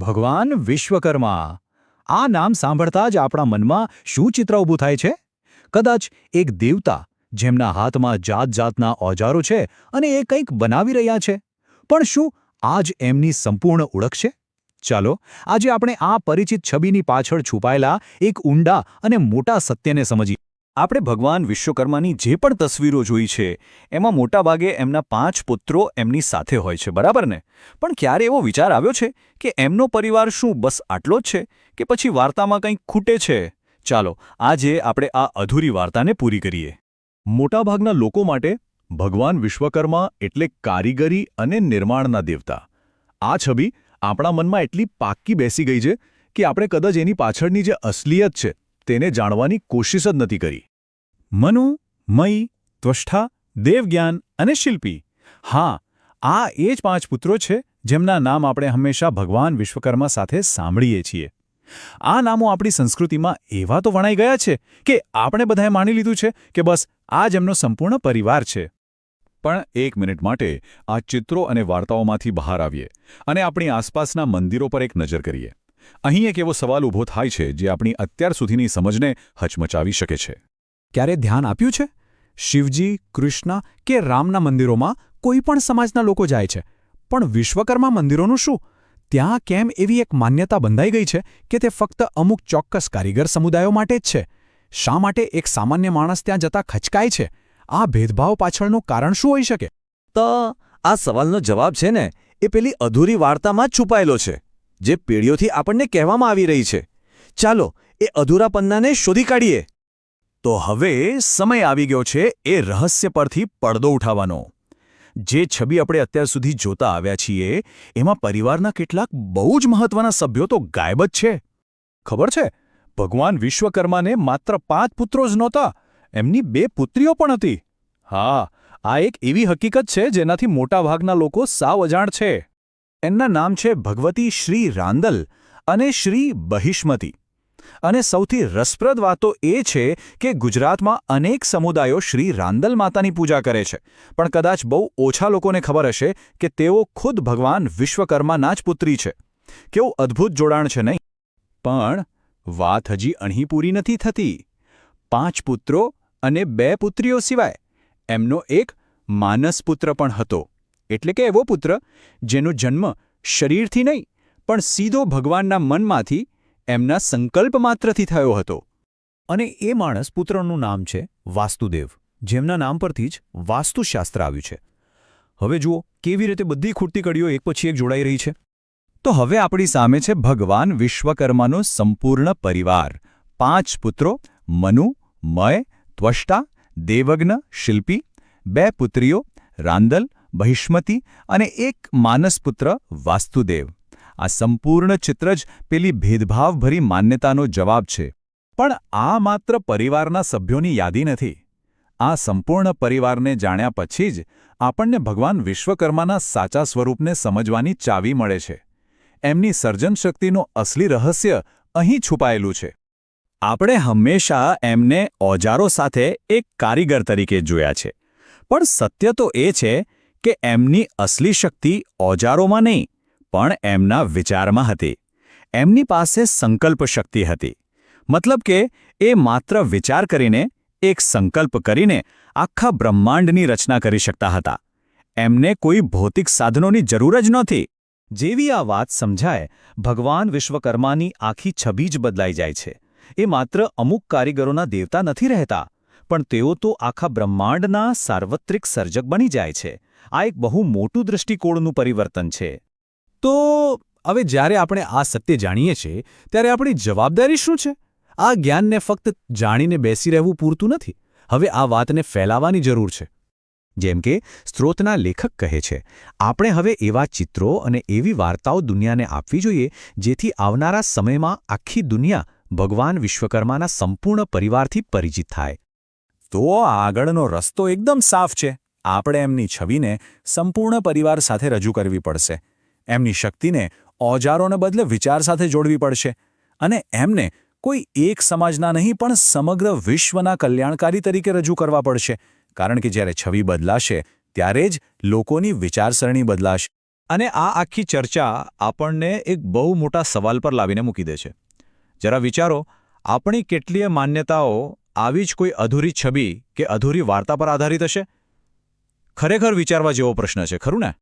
ભગવાન વિશ્વકર્મા આ નામ સાંભળતા જ આપણા મનમાં શું ચિત્ર ઊભું થાય છે? કદાચ એક દેવતા જેમના હાથમાં જાતજાતના ઓજારો છે અને એ કંઈક બનાવી રહ્યા છે. પણ શું આ જ એમની સંપૂર્ણ ઓળખ છે? ચાલો આજે આપણે આ પરિચિત છબીની પાછળ છુપાયેલા એક ઊંડા અને મોટા સત્યને સમજીએ. આપણે ભગવાન વિશ્વકર્માની જે પણ તસવીરો જોઈ છે એમાં મોટાભાગે એમના 5 પુત્રો એમની સાથે હોય છે, બરાબર ને? પણ ક્યારે એવો વિચાર આવ્યો છે કે એમનો પરિવાર શું બસ આટલો જ છે કે પછી વાર્તામાં કંઈક ખૂટે છે? ચાલો આજે આપણે આ અધૂરી વાર્તાને પૂરી કરીએ. મોટાભાગના લોકો માટે ભગવાન વિશ્વકર્મા એટલે કારીગરી અને નિર્માણના દેવતા. આ છબી આપણા મનમાં એટલી પાક્કી બેસી ગઈ છે કે આપણે કદાચ એની પાછળની જે અસલિયત છે તેને જાણવાની કોશિશ જ નથી કરી. મનુ, મય, ત્વષ્ટા, દેવજ્ઞાન અને શિલ્પી. હા, આ એ જ 5 પુત્રો છે જેમના નામ આપણે હંમેશા ભગવાન વિશ્વકર્મા સાથે સાંભળીએ છીએ. આ નામો આપણી સંસ્કૃતિમાં એવા તો વણાઈ ગયા છે કે આપણે બધાએ માની લીધું છે કે બસ આ જ એમનો સંપૂર્ણ પરિવાર છે. પણ એક મિનિટ માટે આ ચિત્રો અને વાર્તાઓમાંથી બહાર આવીએ અને આપણી આસપાસના મંદિરો પર એક નજર કરીએ. અહીં એક એવો સવાલ ઊભો થાય છે જે આપણી અત્યાર સુધીની સમજને હચમચાવી શકે છે. ક્યારે ધ્યાન આપ્યું છે? શિવજી, કૃષ્ણ કે રામના મંદિરોમાં કોઈ પણ સમાજના લોકો જાય છે, પણ વિશ્વકર્મા મંદિરોનું શું? ત્યાં કેમ એવી એક માન્યતા બંધાઈ ગઈ છે કે તે ફક્ત અમુક ચોક્કસ કારીગર સમુદાયો માટે જ છે? શા માટે એક સામાન્ય માણસ ત્યાં જતા ખચકાય છે? આ ભેદભાવ પાછળનું કારણ શું હોઈ શકે? તો આ સવાલનો જવાબ છે ને એ પેલી અધૂરી વાર્તામાં જ છુપાયેલો છે, જે પેઢીઓથી આપણને કહેવામાં આવી રહી છે. ચાલો એ અધૂરા પન્નાને શોધી કાઢીએ. તો હવે સમય આવી ગયો છે એ રહસ્ય પરથી પડદો ઉઠાવવાનો. જે છબી આપણે અત્યાર સુધી જોતા આવ્યા છીએ એમાં પરિવારના કેટલાક બહુ જ મહત્વના સભ્યો તો ગાયબ જ છે. ખબર છે, ભગવાન વિશ્વકર્માને માત્ર 5 પુત્રો જ નહોતા, એમની 2 પુત્રીઓ પણ હતી. હા, આ એક એવી હકીકત છે જેનાથી મોટાભાગના લોકો સાવ અજાણ છે. એમના નામ છે ભગવતી શ્રી રાંદલ અને શ્રી બહિષ્મતી. અને સૌથી રસપ્રદ વાત તો એ છે કે ગુજરાતમાં અનેક સમુદાયો શ્રી રાંદલ માતાની પૂજા કરે છે, પણ કદાચ બહુ ઓછા લોકોને ખબર હશે કે તેઓ ખુદ ભગવાન વિશ્વકર્માના જ પુત્રી છે. કેવું અદ્ભુત જોડાણ છે નહીં? પણ વાત હજી અહીં પૂરી નથી થતી. 5 પુત્રો અને 2 પુત્રીઓ સિવાય એમનો એક માનસ પુત્ર પણ હતો. એટલે કે એવો પુત્ર જેનો જન્મ શરીરથી નહીં પણ સીધો ભગવાનના મનમાંથી, એમના સંકલ્પ માત્રથી થયો હતો. અને એ માણસ પુત્રનું નામ છે વાસ્તુદેવ, જેમના નામ પરથી જ વાસ્તુશાસ્ત્ર આવ્યું છે. હવે જુઓ કેવી રીતે બધી ખૂટતી કડીઓ એક પછી એક જોડાઈ રહી છે. તો હવે આપણી સામે છે ભગવાન વિશ્વકર્માનો સંપૂર્ણ પરિવાર. 5 પુત્રો મનુ, મય, ત્વષ્ટા, દેવજ્ઞ, શિલ્પી, 2 પુત્રીઓ રાંદલ, બહિષ્મતી અને એક માનસપુત્ર વાસ્તુદેવ. આ સંપૂર્ણ ચિત્ર જ પેલી ભેદભાવભરી માન્યતાનો જવાબ છે. પણ આ માત્ર પરિવારના સભ્યોની યાદી નથી. આ સંપૂર્ણ પરિવારને જાણ્યા પછી જ આપણને ભગવાન વિશ્વકર્માના સાચા સ્વરૂપને સમજવાની ચાવી મળે છે. એમની સર્જન શક્તિનું અસલી રહસ્ય અહીં છુપાયેલું છે. આપણે હંમેશા એમને ઓજારો સાથે એક કારીગર તરીકે જોયા છે, પણ સત્ય તો એ છે કે એમની અસલી શક્તિ ઓજારોમાં નહીં પણ એમના વિચારમાં હતી. એમની પાસે સંકલ્પ શક્તિ હતી. મતલબ કે એ માત્ર વિચાર કરીને, એક સંકલ્પ કરીને આખા બ્રહ્માંડની રચના કરી શકતા હતા. એમને કોઈ ભૌતિક સાધનોની જરૂર જ નહોતી. જેવી આ વાત સમજાય, ભગવાન વિશ્વકર્માની આખી છબી જ બદલાઈ જાય છે. એ માત્ર અમુક કારીગરોના દેવતા નથી રહેતા, પણ તેઓ તો આખા બ્રહ્માંડના સાર્વત્રિક સર્જક બની જાય છે. આ એક બહુ મોટું દૃષ્ટિકોણનું પરિવર્તન છે. તો હવે જ્યારે આપણે આ સત્ય જાણીએ છીએ ત્યારે આપણી જવાબદારી શું છે? આ જ્ઞાનને ફક્ત જાણીને બેસી રહેવું પૂરતું નથી. હવે આ વાતને ફેલાવવાની જરૂર છે. જેમ કે સ્ત્રોતના લેખક કહે છે, આપણે હવે એવા ચિત્રો અને એવી વાર્તાઓ દુનિયાને આપવી જોઈએ જેથી આવનારા સમયમાં આખી દુનિયા ભગવાન વિશ્વકર્માના સંપૂર્ણ પરિવારથી પરિચિત થાય. તો આગળનો રસ્તો એકદમ સાફ છે. આપણે એમની છબીને સંપૂર્ણ પરિવાર સાથે રજૂ કરવી પડશે. એમની શક્તિને ઓજારોને બદલે વિચાર સાથે જોડવી પડશે. અને એમને કોઈ એક સમાજના નહીં પણ સમગ્ર વિશ્વના કલ્યાણકારી તરીકે રજૂ કરવા પડશે. કારણ કે જ્યારે છબી બદલાશે ત્યારે જ લોકોની વિચારસરણી બદલાશે. અને આ આખી ચર્ચા આપણને એક બહુ મોટા સવાલ પર લાવીને મૂકી દે છે. જરા વિચારો, આપણી કેટલીય માન્યતાઓ આવી જ કોઈ અધૂરી છબી કે અધૂરી વાર્તા પર આધારિત હશે? ખરેખર વિચારવા જેવો પ્રશ્ન છે, ખરું ને?